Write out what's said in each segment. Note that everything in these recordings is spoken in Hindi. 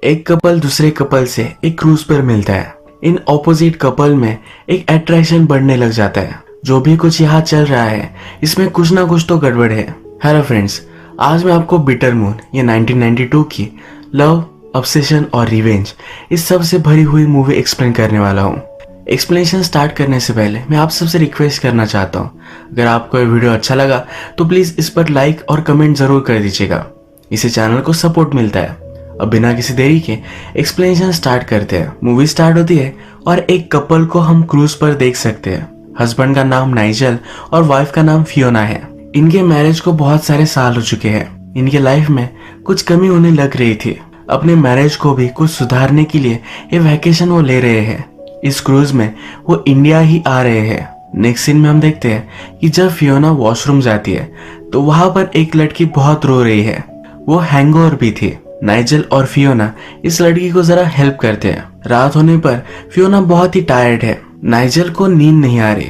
एक कपल दूसरे कपल से एक क्रूज पर मिलता है। इन ऑपोजिट कपल में एक अट्रैक्शन बढ़ने लग जाता है। जो भी कुछ यहाँ चल रहा है इसमें कुछ ना कुछ तो गड़बड़ है। हेलो फ्रेंड्स, आज मैं आपको बिटर मून ये 1992 की लव, ऑब्सेशन और रिवेंज इस सब से भरी हुई मूवी एक्सप्लेन करने वाला हूँ। एक्सप्लेनेशन स्टार्ट करने से पहले मैं आप सबसे रिक्वेस्ट करना चाहता हूँ, अगर आपको ये वीडियो अच्छा लगा तो प्लीज इस पर लाइक और कमेंट जरूर कर दीजिएगा। इससे चैनल को सपोर्ट मिलता है। अब बिना किसी देरी के एक्सप्लेनेशन स्टार्ट करते हैं। मूवी स्टार्ट होती है और एक कपल को हम क्रूज पर देख सकते हैं। हस्बैंड का नाम नाइजल और वाइफ का नाम फियोना है। इनके मैरिज को बहुत सारे साल हो चुके हैं। इनके लाइफ में कुछ कमी होने लग रही थी। अपने मैरिज को भी कुछ सुधारने के लिए ये वैकेशन वो ले रहे हैं। इस क्रूज में वो इंडिया ही आ रहे हैं। नेक्स्ट सीन में हम देखते हैं कि जब फियोना वॉशरूम जाती है तो वहां पर एक लड़की बहुत रो रही है। वो हैंगओवर भी थी। नाइजल और फियोना इस लड़की को जरा हेल्प करते हैं। रात होने पर फियोना बहुत ही टायर्ड है। नाइजल को नींद नहीं आ रही।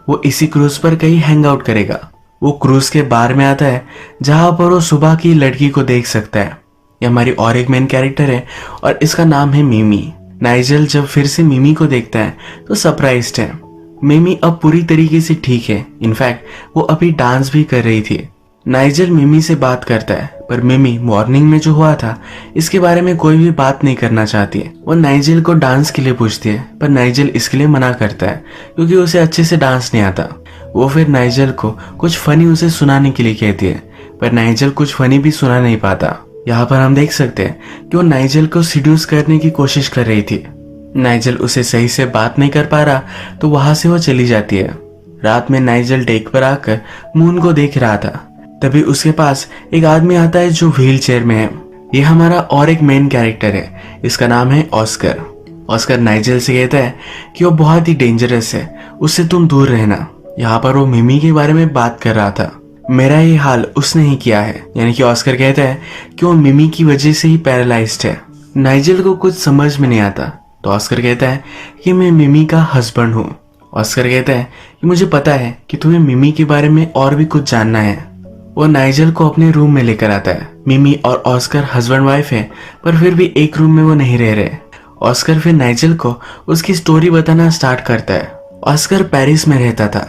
वो इसी क्रूज पर कहीं हैंग आउट करेगा। वो क्रूज के बार में आता है जहां पर वो सुबह की लड़की को देख सकता है। ये हमारी और एक मेन कैरेक्टर है और इसका नाम है मिमी। नाइजल जब फिर से मिमी को देखता है तो सरप्राइज्ड है। मिमी अब पूरी तरीके से ठीक है। इनफैक्ट वो अभी डांस भी कर रही थी। नाइजल मिमी से बात करता है पर मिमी मॉर्निंग में जो हुआ था इसके बारे में कोई भी बात नहीं करना चाहती है। वो नाइजल को डांस के लिए पूछती है पर नाइजल इसके लिए मना करता है क्योंकि उसे अच्छे से डांस नहीं आता। वो फिर नाइजल को कुछ फनी उसे सुनाने के लिए कहती है पर नाइजल कुछ फनी भी सुना नहीं पाता। यहाँ पर हम देख सकते हैं कि वो नाइजल को सीड्यूस करने की कोशिश कर रही थी। नाइजल उसे सही से बात नहीं कर पा रहा तो वहां से वो चली जाती है। रात में नाइजल डेक पर आकर मून को देख रहा था। तभी उसके पास एक आदमी आता है जो व्हील चेयर में है। ये हमारा और एक मेन कैरेक्टर है। इसका नाम है ऑस्कर। ऑस्कर नाइजल से कहता है कि वो बहुत ही डेंजरस है, उससे तुम दूर रहना। यहाँ पर वो मिमी के बारे में बात कर रहा था। मेरा ये हाल उसने ही किया है। यानी कि ऑस्कर कहता है कि वो मिमी की वजह से ही पैरालाइज्ड है। नाइजल को कुछ समझ में नहीं आता तो ऑस्कर कहता है कि मैं मिमी का हस्बैंड हूँ। ऑस्कर कहता है कि मुझे पता है कि तुम्हें मिमी के बारे में और भी कुछ जानना है। वो नाइजल को अपने रूम में लेकर आता है। मिमी और ऑस्कर हस्बैंड वाइफ है पर फिर भी एक रूम में वो नहीं रह रहे। ऑस्कर फिर नाइजल को उसकी स्टोरी बताना स्टार्ट करता है। ऑस्कर पेरिस में रहता था।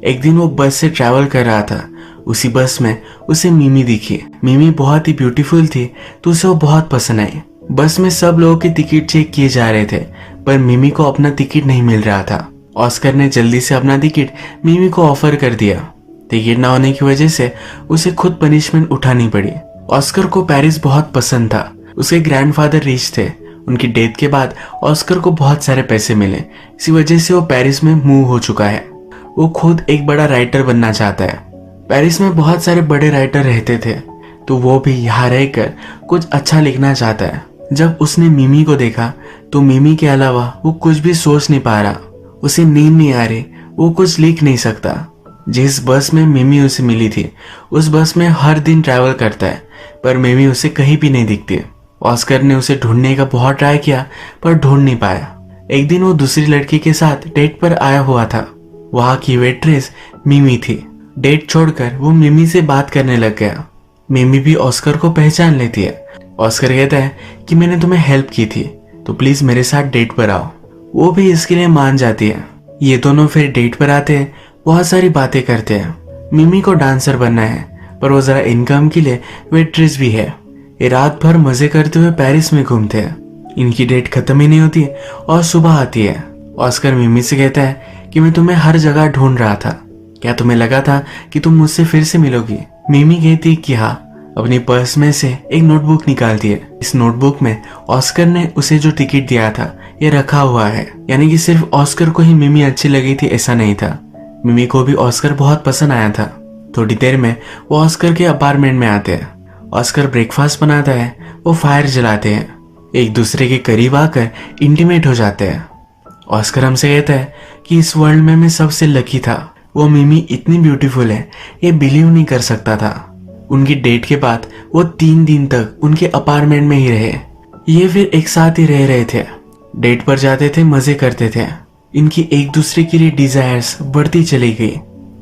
एक दिन वो बस से ट्रैवल कर रहा था। उसी बस में उसे मिमी दिखी। मिमी बहुत ही ब्यूटीफुल थी तो उसे वो बहुत पसंद आई। बस में सब लोगों के टिकट चेक किए जा रहे थे पर मिमी को अपना टिकट नहीं मिल रहा था। ऑस्कर ने जल्दी से अपना टिकट मिमी को ऑफर कर दिया। टिकट ना होने की वजह से उसे खुद पनिशमेंट उठानी पड़ी। ऑस्कर को पेरिस बहुत पसंद था। उसके ग्रैंडफादर रिच थे। उनकी डेथ के बाद ऑस्कर को बहुत सारे पैसे मिले। इसी वजह से वो पेरिस में मूव हो चुका है। वो खुद एक बड़ा राइटर बनना चाहता है। पेरिस में बहुत सारे बड़े राइटर रहते थे तो वो भी यहाँ रहकर कुछ अच्छा लिखना चाहता है। जब उसने मिमी को देखा तो मिमी के अलावा वो कुछ भी सोच नहीं पा रहा। उसे नींद नहीं आ रही। वो कुछ लिख नहीं सकता। जिस बस में मिमी उसे मिली थी उस बस में हर दिन ट्रैवल करता है पर मिमी उसे कहीं भी नहीं दिखती। ऑस्कर ने उसे ढूंढने का बहुत ट्राई किया पर ढूंढ नहीं पाया। एक दिन वो दूसरी लड़की के साथ डेट पर आया हुआ था। वहां की वेट्रेस मिमी थी। डेट छोड़कर वो मिमी से बात करने लग गया। मिमी भी ऑस्कर को पहचान लेती है। ऑस्कर कहता है कि मैंने तुम्हें हेल्प की थी तो प्लीज मेरे साथ डेट पर आओ। वो भी इसके लिए मान जाती है। ये दोनों फिर डेट पर आते हैं। बहुत सारी बातें करते हैं। मिमी को डांसर बनना है पर वो जरा इनकम के लिए वेट्रेस भी है। ये रात भर मजे करते हुए पेरिस में घूमते हैं। इनकी डेट खत्म ही नहीं होती और सुबह आती है। ऑस्कर मिमी से कहता है कि मैं तुम्हें हर जगह ढूंढ रहा था। क्या तुम्हें लगा था कि तुम मुझसे फिर से मिलोगी? मिमी कहती कि हाँ। अपनी पर्स में से एक नोटबुक निकालती है। इस नोटबुक में ऑस्कर ने उसे जो टिकट दिया था ये रखा हुआ है। यानी कि सिर्फ ऑस्कर को ही मिमी अच्छी लगी थी ऐसा नहीं था। मिमी को भी ऑस्कर बहुत पसंद आया था। थोड़ी देर में वो ऑस्कर के अपार्टमेंट में आते हैं। ऑस्कर ब्रेकफास्ट बनाता है। वो फायर जलाते हैं। एक दूसरे के करीब आकर इंटीमेट हो जाते हैं। ऑस्कर हमसे कहता है कि इस वर्ल्ड में मैं सबसे लकी था। वो मिमी इतनी ब्यूटीफुल है ये बिलीव नहीं कर सकता था। उनकी डेट के बाद वो 3 दिन तक उनके अपार्टमेंट में ही रहे। ये फिर एक साथ ही रह रहे थे। डेट पर जाते थे, मजे करते थे। इनकी एक दूसरे के लिए डिजायर्स बढ़ती चली गई।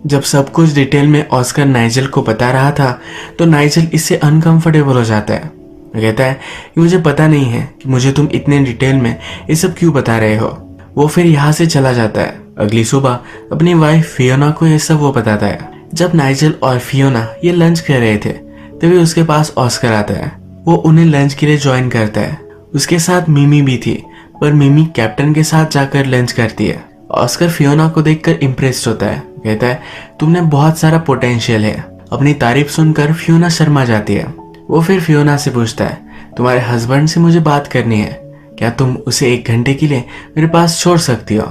जब सब कुछ डिटेल में ऑस्कर नाइजल को बता रहा था तो नाइजल इससे अनकंफर्टेबल हो जाता है। वो कहता है कि मुझे पता नहीं है कि मुझे तुम इतने डिटेल में ये सब क्यों बता रहे हो। वो फिर यहाँ से चला जाता है। अगली सुबह अपनी वाइफ फियोना को ये सब वो बताता है। जब नाइजेल और फियोना ये लंच कर रहे थे तभी उसके पास ऑस्कर आता है। वो उन्हें लंच के लिए ज्वाइन करता है। उसके साथ मिमी भी थी, पर मिमी कैप्टन के साथ जाकर लंच करती है। ऑस्कर फियोना को देखकर इम्प्रेस्ड होता है। कहता है तुमने बहुत सारा पोटेंशियल है। अपनी तारीफ सुनकर फियोना शर्मा जाती है। वो फिर फियोना से पूछता है तुम्हारे हस्बैंड से मुझे बात करनी है, क्या तुम उसे 1 घंटे के लिए मेरे पास छोड़ सकती हो।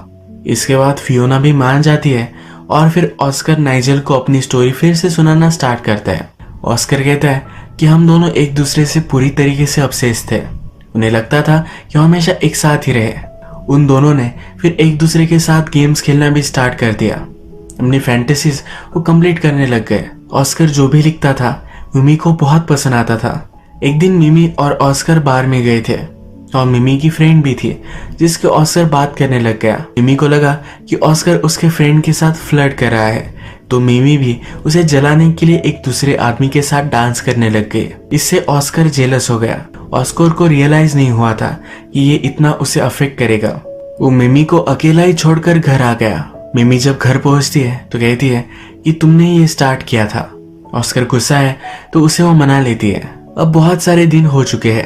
इसके बाद फियोना भी मान जाती है और फिर ऑस्कर नाइजेल को अपनी स्टोरी फिर से सुनाना स्टार्ट करता है। ऑस्कर कहता है कि हम दोनों एक दूसरे से पूरी तरीके से ऑब्सेस्ड थे। उन्हें लगता था कि हम हमेशा एक साथ ही रहे। उन दोनों ने फिर एक दूसरे के साथ गेम्स खेलना भी स्टार्ट कर दिया। अपनी फैंटेसीज वो कंप्लीट करने लग गए। ऑस्कर जो भी लिखता था मिमी को बहुत पसंद आता था। एक दिन मिमी और ऑस्कर बार में गए थे और मिमी की फ्रेंड भी थी जिसके ऑस्कर बात करने लग गया। मिमी को लगा कि ऑस्कर उसके फ्रेंड के साथ फ्लर्ट कर रहा है, तो मिमी भी उसे जलाने के लिए एक दूसरे आदमी के साथ डांस करने लग गई। इससे ऑस्कर जेलस हो गया। ऑस्कर को रियलाइज नहीं हुआ था कि ये इतना उसे अफेक्ट करेगा। वो मिमी को अकेला ही छोड़कर घर आ गया। मिमी जब घर पहुंचती है तो कहती है कि तुमने ये स्टार्ट किया था। ऑस्कर गुस्सा है तो उसे वो मना लेती है। अब बहुत सारे दिन हो चुके हैं।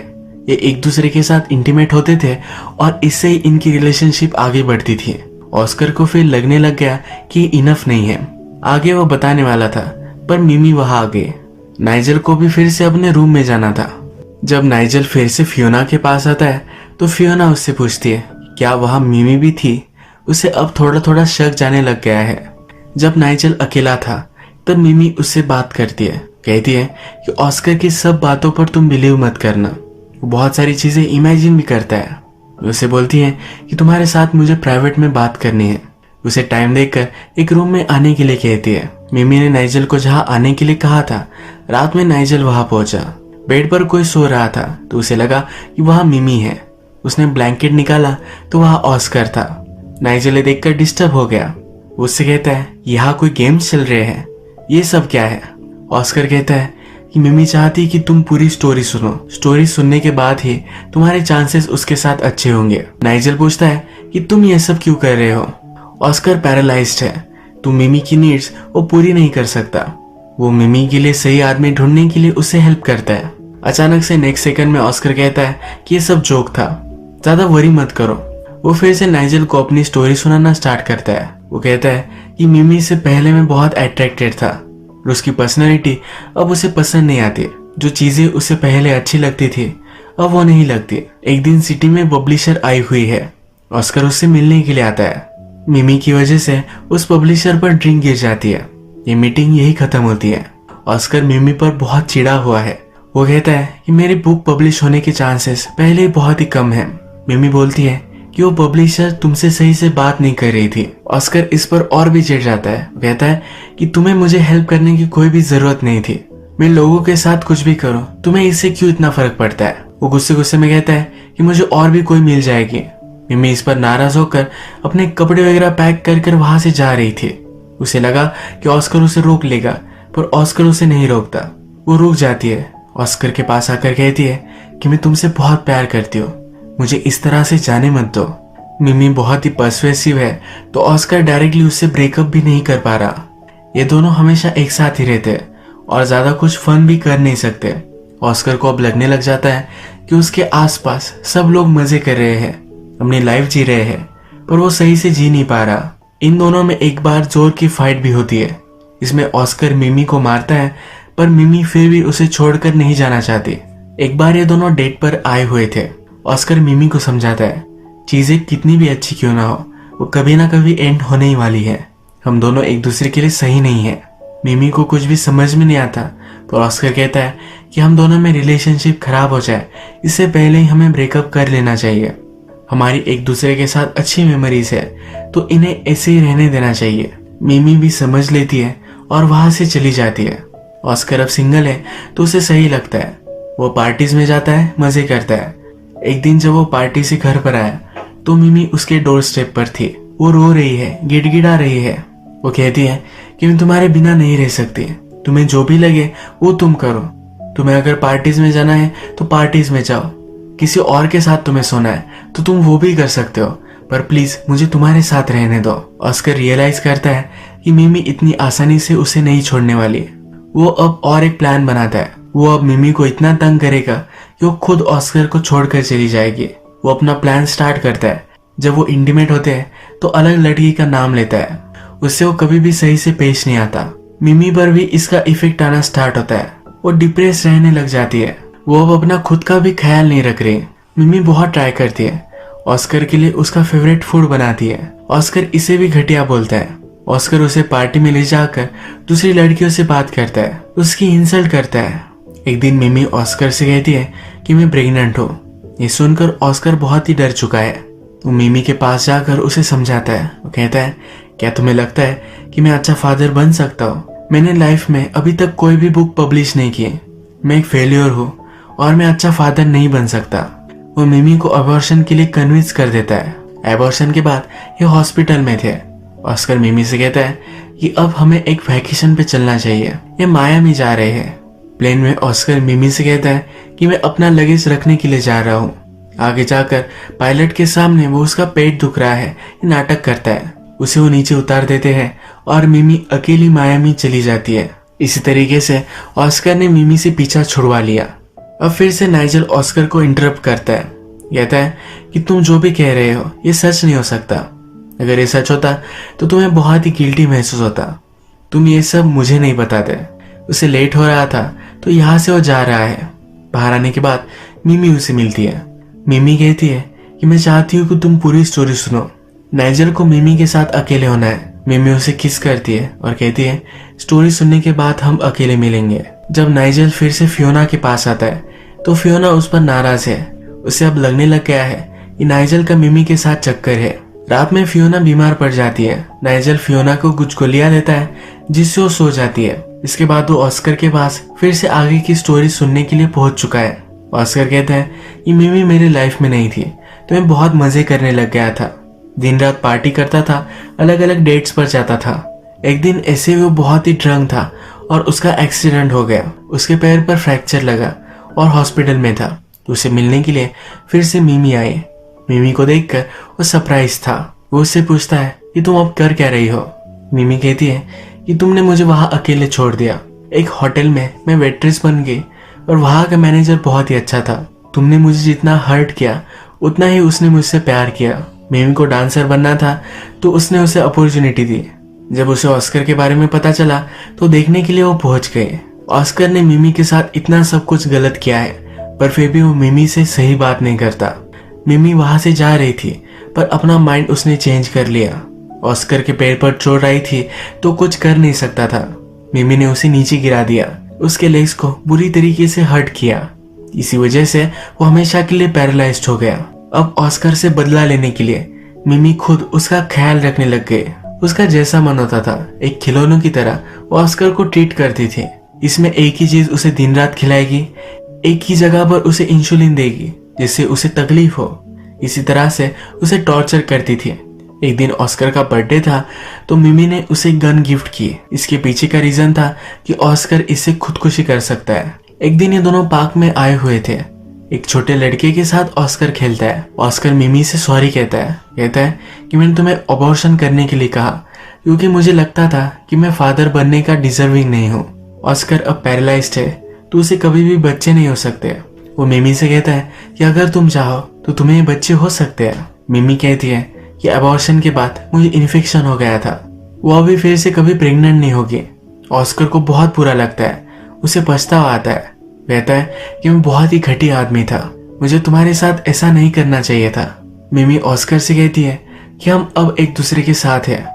ये एक दूसरे के साथ इंटीमेट होते थे और इससे ही इनकी रिलेशनशिप आगे बढ़ती थी। ऑस्कर को फिर लगने लग गया कि इनफ नहीं है। आगे वो बताने वाला था पर मिमी वहां आ गई। नाइजेल को भी फिर से अपने रूम में जाना था। जब नाइजेल फिर से फियोना के पास आता है तो फियोना उससे पूछती है क्या वहां मिमी भी थी। उसे अब थोड़ा थोड़ा शक जाने लग गया है। जब नाइजेल अकेला था तब मिमी उससे बात करती है। कहती है कि ऑस्कर की सब बातों पर तुम बिलीव मत करना, वो बहुत सारी चीजें इमेजिन भी करता है। उसे बोलती है कि तुम्हारे साथ मुझे प्राइवेट में बात करनी है। उसे टाइम देकर एक रूम में आने के लिए कहती है। मिमी ने नाइजेल को जहां आने के लिए कहा था, रात में नाइजेल वहां पहुंचा। बेड पर कोई सो रहा था तो उसे लगा कि वहां मिमी है। उसने ब्लैंकेट निकाला तो वहां ऑस्कर था। नाइजेल देखकर डिस्टर्ब हो गया। उससे कहता है यहाँ कोई गेम्स चल रहे हैं, ये सब क्या है। ऑस्कर कहता है कि मिमी चाहती कि तुम पूरी स्टोरी सुनो। स्टोरी सुनने के बाद ही तुम्हारे चांसेस उसके साथ अच्छे होंगे। नाइजेल पूछता है कि तुम ये सब क्यों कर रहे हो। ऑस्कर पैरालाइज्ड है, तो मिमी की नीड्स वो पूरी नहीं कर सकता। वो मिमी के लिए सही आदमी ढूंढने के लिए उसे हेल्प करता है। अचानक से नेक्स्ट सेकंड में ऑस्कर कहता है कि ये सब जोक था, ज्यादा वरी मत करो। वो फिर से नाइजेल को अपनी स्टोरी सुनाना स्टार्ट करता है। वो कहता है कि मिमी से पहले मैं बहुत अट्रैक्टेड था और उसकी पर्सनैलिटी अब उसे पसंद नहीं आती। जो चीजें उसे पहले अच्छी लगती थी अब वो नहीं लगती। एक दिन सिटी में पब्लिशर आई हुई है। ऑस्कर उससे मिलने के लिए आता है। मिमी की वजह से उस पब्लिशर पर ड्रिंक गिर जाती है। ये मीटिंग यही खत्म होती है। ऑस्कर मिमी पर बहुत चिढ़ा हुआ है। वो कहता है कि मेरी बुक पब्लिश होने के चांसेस पहले ही बहुत ही कम है। मिमी बोलती है कि वो पब्लिशर तुमसे सही से बात नहीं कर रही थी। ऑस्कर इस पर और भी चिढ़ जाता है। वो कहता है कि तुम्हें मुझे हेल्प करने की कोई भी जरूरत नहीं थी। मैं लोगों के साथ कुछ भी करूं, तुम्हें इससे क्यों इतना फर्क पड़ता है। वो गुस्से गुस्से में कहता है कि मुझे और भी कोई मिल जाएगी। मिमी इस पर नाराज होकर अपने कपड़े वगैरह पैक कर कर वहां से जा रही थी। उसे लगा कि ऑस्कर उसे रोक लेगा, पर ऑस्कर उसे नहीं रोकता। वो रुक जाती है। ऑस्कर के पास आकर कहती है कि मैं तुमसे बहुत प्यार करती हूँ, मुझे इस तरह से जाने मत दो। मिमी बहुत ही पर्सुएसिव है तो ऑस्कर डायरेक्टली उससे ब्रेकअप भी नहीं कर पा रहा। ये दोनों हमेशा एक साथ ही रहते और ज्यादा कुछ फन भी कर नहीं सकते। ऑस्कर को अब लगने लग जाता है कि उसके आसपास सब लोग मजे कर रहे हैं, अपनी लाइफ जी रहे हैं, पर वो सही से जी नहीं पा रहा। इन दोनों में एक बार जोर की फाइट भी होती है। इसमें ऑस्कर मिमी को मारता है, पर मिमी फिर भी उसे छोड़कर नहीं जाना चाहती। एक बार ये दोनों डेट पर आए हुए थे। ऑस्कर मिमी को समझाता है चीजें कितनी भी अच्छी क्यों ना हो, वो कभी ना कभी एंड होने ही वाली है। हम दोनों एक दूसरे के लिए सही नहीं है। मिमी को कुछ भी समझ में नहीं आता, पर ऑस्कर कहता है कि हम दोनों में रिलेशनशिप खराब हो जाए इससे पहले ही हमें ब्रेकअप कर लेना चाहिए। हमारी एक दूसरे के साथ अच्छी मेमोरीज है तो इन्हें ऐसे ही रहने देना चाहिए। मिमी भी समझ लेती है और वहां से चली जाती है। ऑस्कर अब सिंगल है तो उसे सही लगता है। वो पार्टीज में जाता है, मजे करता है। एक दिन जब वो पार्टी से घर पर आया तो मिमी उसके डोर स्टेप पर थी। वो रो रही है, गिड़गिड़ा रही है। वो कहती है कि मैं तुम्हारे बिना नहीं रह सकती, तुम्हें जो भी लगे वो तुम करो। तुम्हें अगर पार्टीज में जाना है तो पार्टीज में जाओ, किसी और के साथ तुम्हें सोना है तो तुम वो भी कर सकते हो, पर प्लीज मुझे तुम्हारे साथ रहने दो। ऑस्कर रियलाइज करता है कि मिमी इतनी आसानी से उसे नहीं छोड़ने वाली। वो अब और एक प्लान बनाता है। वो अब मिमी को इतना तंग करेगा कि वो खुद ऑस्कर को छोड़कर चली जाएगी। वो अपना प्लान स्टार्ट करता है। जब वो इंटीमेट होते हैं तो अलग लड़की का नाम लेता है। उससे वो कभी भी सही से पेश नहीं आता। मिमी पर भी इसका इफेक्ट आना स्टार्ट होता है। वो डिप्रेस रहने लग जाती है। वो अब अपना खुद का भी ख्याल नहीं रख रही। मिमी बहुत ट्राई करती है, ऑस्कर के लिए उसका फेवरेट फूड बनाती है। ऑस्कर इसे भी घटिया बोलता है। ऑस्कर उसे पार्टी में ले जाकर दूसरी लड़कियों से बात करता है, उसकी इंसल्ट करता है। एक दिन मिमी ऑस्कर से कहती है कि मैं प्रेग्नेंट हूँ। ये सुनकर ऑस्कर बहुत ही डर चुका है। वो मिमी के पास जाकर उसे समझाता है। वो कहता है, क्या तुम्हें लगता है कि मैं अच्छा फादर बन सकता हूँ? मैंने लाइफ में अभी तक कोई भी बुक पब्लिश नहीं की। मैं एक फेलियर हूँ और मैं अच्छा फादर नहीं बन सकता। वो मिमी को अबॉर्शन के लिए कन्विंस कर देता है। अबॉर्शन के बाद ये हॉस्पिटल में थे। ऑस्कर मिमी से कहता है कि अब हमें एक वैकेशन पे चलना चाहिए। ये मायामी जा रहे हैं। प्लेन में ऑस्कर मिमी से कहता है कि मैं अपना लगेज रखने के लिए जा रहा हूँ। आगे जाकर पायलट के सामने वो उसका पेट दुख रहा है ये नाटक करता है। उसे वो नीचे उतार देते हैं और मिमी अकेली मायामी चली जाती है। इसी तरीके से ऑस्कर ने मिमी से पीछा छुड़वा लिया। अब फिर से नाइजल ऑस्कर को इंटरप्ट करता है। कहता है कि तुम जो भी कह रहे हो ये सच नहीं हो सकता। अगर ये सच होता तो तुम्हें बहुत ही गिल्टी महसूस होता। तुम ये सब मुझे नहीं बताते। उसे लेट हो रहा था तो यहाँ से वो जा रहा है। बाहर आने के बाद मिमी उसे मिलती है। मिमी कहती है कि मैं चाहती हूँ कि तुम पूरी स्टोरी सुनो। नाइजल को मिमी के साथ अकेले होना है। मिमी उसे किस करती है और कहती है स्टोरी सुनने के बाद हम अकेले मिलेंगे। जब नाइजल फिर से फियोना के पास आता है तो फियोना उस पर नाराज है। उसे अब लगने लग गया है कि नाइजल का मिमी के साथ चक्कर है। रात में फियोना बीमार पड़ जाती है। नाइजल फियोना को कुछ गोलियां देता है जिससे वो सो जाती है। इसके बाद वो ऑस्कर के पास फिर से आगे की स्टोरी सुनने के लिए पहुंच चुका है। ऑस्कर कहता है कि मिमी मेरी लाइफ में नहीं थी तो मैं बहुत मजे करने लग गया था। दिन रात पार्टी करता था, अलग अलग डेट्स पर जाता था। एक दिन ऐसे वो बहुत ही ड्रंक था और उसका एक्सीडेंट हो गया। उसके पैर पर फ्रैक्चर लगा और हॉस्पिटल में था। तो उसे मिलने के लिए फिर से मिमी आई। मिमी को देखकर वो सरप्राइज था। वो उससे पूछता है कि तुम अब कर क्या रही हो? मिमी कहती है कि तुमने मुझे वहां अकेले छोड़ दिया। एक होटल में मैं वेट्रेस बन गई और वहां का मैनेजर बहुत ही अच्छा था। तुमने मुझे जितना हर्ट किया उतना ही उसने मुझसे प्यार किया। मिमी को डांसर बनना था तो उसने उसे अपॉर्चुनिटी दी। जब उसे ऑस्कर के बारे में पता चला तो देखने के लिए वो पहुंच गए। ऑस्कर ने मिमी के साथ इतना सब कुछ गलत किया है पर फिर भी वो मिमी से सही बात नहीं करता। मिमी वहां से जा रही थी पर अपना माइंड उसने चेंज कर लिया। ऑस्कर के पैर पर चोट आई थी तो कुछ कर नहीं सकता था। मिमी ने उसे नीचे गिरा दिया, उसके लेग्स को बुरी तरीके से हर्ट किया। इसी वजह से वो हमेशा के लिए पैरालाइज्ड हो गया। अब ऑस्कर से बदला लेने के लिए मिमी खुद उसका ख्याल रखने लग गए। उसका जैसा मन होता था एक खिलौनों की तरह वो ऑस्कर को ट्रीट करती थी। इसमें एक ही चीज उसे दिन रात खिलाएगी, एक ही जगह पर उसे इंसुलिन देगी जिससे उसे तकलीफ हो। इसी तरह से उसे टॉर्चर करती थी। एक दिन ऑस्कर का बर्थडे था तो मिमी ने उसे गन गिफ्ट की। इसके पीछे का रीजन था कि ऑस्कर इससे खुदकुशी कर सकता है। एक दिन ये दोनों पार्क में आए हुए थे। एक छोटे लड़के के साथ ऑस्कर खेलता है। ऑस्कर मिमी से सॉरी कहता है कि मैंने तुम्हें अबॉर्शन करने के लिए कहा क्योंकि मुझे लगता था कि मैं फादर बनने का डिजर्विंग नहीं हूँ। ऑस्कर अब पैरालाइज्ड है तो उसे कभी भी बच्चे नहीं हो सकते। वो मिमी से कहता है कि अगर तुम चाहो तो तुम्हें ये बच्चे हो सकते हैं। मिमी कहती है कि अबॉर्शन के बाद मुझे इन्फेक्शन हो गया था। वो अभी फिर से कभी प्रेग्नेंट नहीं होगी। ऑस्कर को बहुत बुरा लगता है, उसे पछतावा आता है। कहता है कि मैं बहुत ही घटिया आदमी था, मुझे तुम्हारे साथ ऐसा नहीं करना चाहिए था। मिमी ऑस्कर से कहती है कि हम अब एक दूसरे के साथ हैं,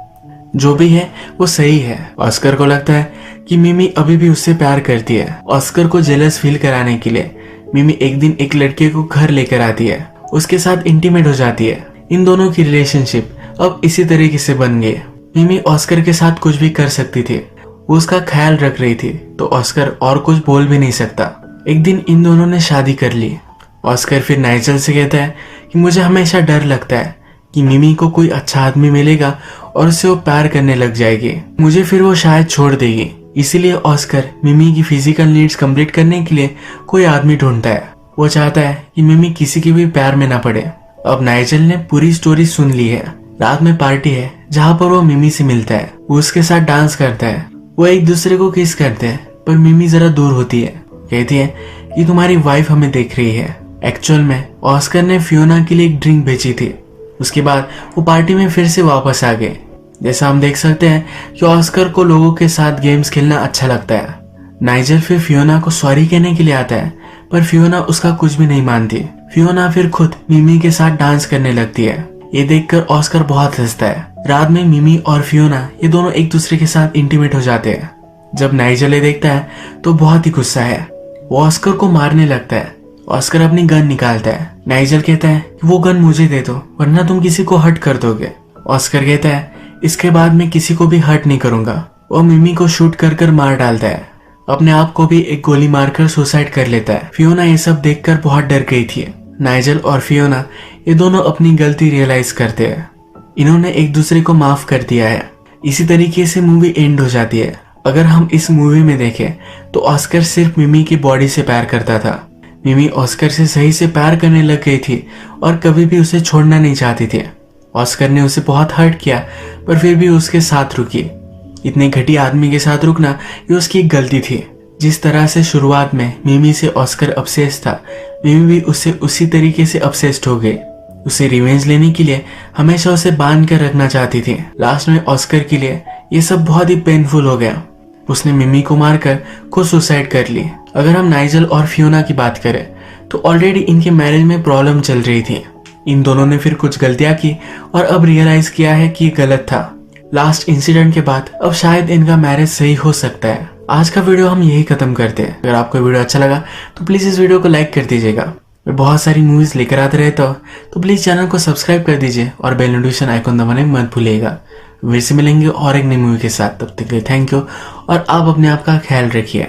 जो भी है वो सही है। ऑस्कर को लगता है कि मिमी अभी भी उससे प्यार करती है। ऑस्कर को जेलस फील कराने के लिए मिमी एक दिन एक लड़के को घर लेकर आती है, उसके साथ इंटीमेट हो जाती है। इन दोनों की रिलेशनशिप अब इसी तरीके से बन गई। मिमी ऑस्कर के साथ कुछ भी कर सकती थी, वो उसका ख्याल रख रही थी तो ऑस्कर और कुछ बोल भी नहीं सकता। एक दिन इन दोनों ने शादी कर ली। ऑस्कर फिर नाइजल से कहता है कि मुझे हमेशा डर लगता है कि मिमी को कोई अच्छा आदमी मिलेगा और उससे वो प्यार करने लग जाएगी। मुझे फिर वो शायद छोड़ देगी। इसीलिए ऑस्कर मिमी की फिजिकल नीड्स कंप्लीट करने के लिए कोई आदमी ढूंढता है। वो चाहता है कि मिमी किसी के भी प्यार में ना पड़े। अब नाइजेल ने पूरी स्टोरी सुन ली है। रात में पार्टी है जहाँ पर वो मिमी से मिलता है। वो उसके साथ डांस करता है। वो एक दूसरे को किस करते हैं, पर मिमी जरा दूर होती है। कहती है कि तुम्हारी वाइफ हमें देख रही है। एक्चुअल में ऑस्कर ने फियोना के लिए एक ड्रिंक भेजी थी। उसके बाद वो पार्टी में फिर से वापस आ गए। जैसा हम देख सकते हैं कि ऑस्कर को लोगों के साथ गेम्स खेलना अच्छा लगता है। नाइजेल फिर फियोना को सॉरी कहने के लिए आता है, पर फियोना उसका कुछ भी नहीं मानती। फियोना फिर खुद मिमी के साथ डांस करने लगती है। ये देखकर ऑस्कर बहुत हंसता है। रात में मिमी और फियोना ये दोनों एक दूसरे के साथ इंटीमेट हो जाते हैं। जब नाइजेल ये देखता है तो बहुत ही गुस्सा है। वो ऑस्कर को मारने लगता है। ऑस्कर अपनी गन निकालता है। नाइजेल कहता है कि वो गन मुझे दे दो वरना तुम किसी को हर्ट कर दोगे। ऑस्कर कहता है इसके बाद मैं किसी को भी हर्ट नहीं करूंगा। वो मिमी को शूट कर कर मार डालता है। अपने आप को भी एक गोली मारकर सुसाइड कर लेता है। फियोना ये सब देखकर बहुत डर गई थी। नाइजेल और फियोना ये दोनों अपनी गलती रियलाइज करते हैं। इन्होंने एक दूसरे को माफ कर दिया है। इसी तरीके से मूवी एंड हो जाती है। अगर हम इस मूवी में देखें तो ऑस्कर सिर्फ मिमी की बॉडी से प्यार करता था। मिमी ऑस्कर से सही से प्यार करने लग गई थी और कभी भी उसे छोड़ना नहीं चाहती थी। ऑस्कर ने उसे बहुत हर्ट किया, पर फिर भी उसके साथ रुकी। इतने घटिया आदमी के साथ रुकना ये उसकी एक गलती थी। जिस तरह से शुरुआत में मिमी से ऑस्कर obsessed था, मिमी भी उससे उसी तरीके से obsessed हो गई। उसे रिवेंज लेने के लिए हमेशा उसे बांध कर रखना चाहती थी। लास्ट में ऑस्कर के लिए ये सब बहुत ही पेनफुल हो गया। उसने मिमी को मारकर खुद सुसाइड कर ली। अगर हम नाइजेल और फियोना की बात करें तो ऑलरेडी इनके मैरिज में प्रॉब्लम चल रही थी। इन दोनों ने फिर कुछ गलतियां की और अब रियलाइज किया है कि ये गलत था। लास्ट इंसिडेंट के बाद अब शायद इनका मैरिज सही हो सकता है। आज का वीडियो हम यही खत्म करते हैं। अगर आपको वीडियो अच्छा लगा तो प्लीज इस वीडियो को लाइक कर दीजिएगा। मैं बहुत सारी मूवीज लेकर आते रहता हूँ, तो प्लीज चैनल को सब्सक्राइब कर दीजिए और बेल नोटिफिकेशन आइकन दबाने मत भूलिएगा। फिर से मिलेंगे और एक नई मूवी के साथ। तब तक के लिए थैंक यू और आप अपने आप का ख्याल रखिए।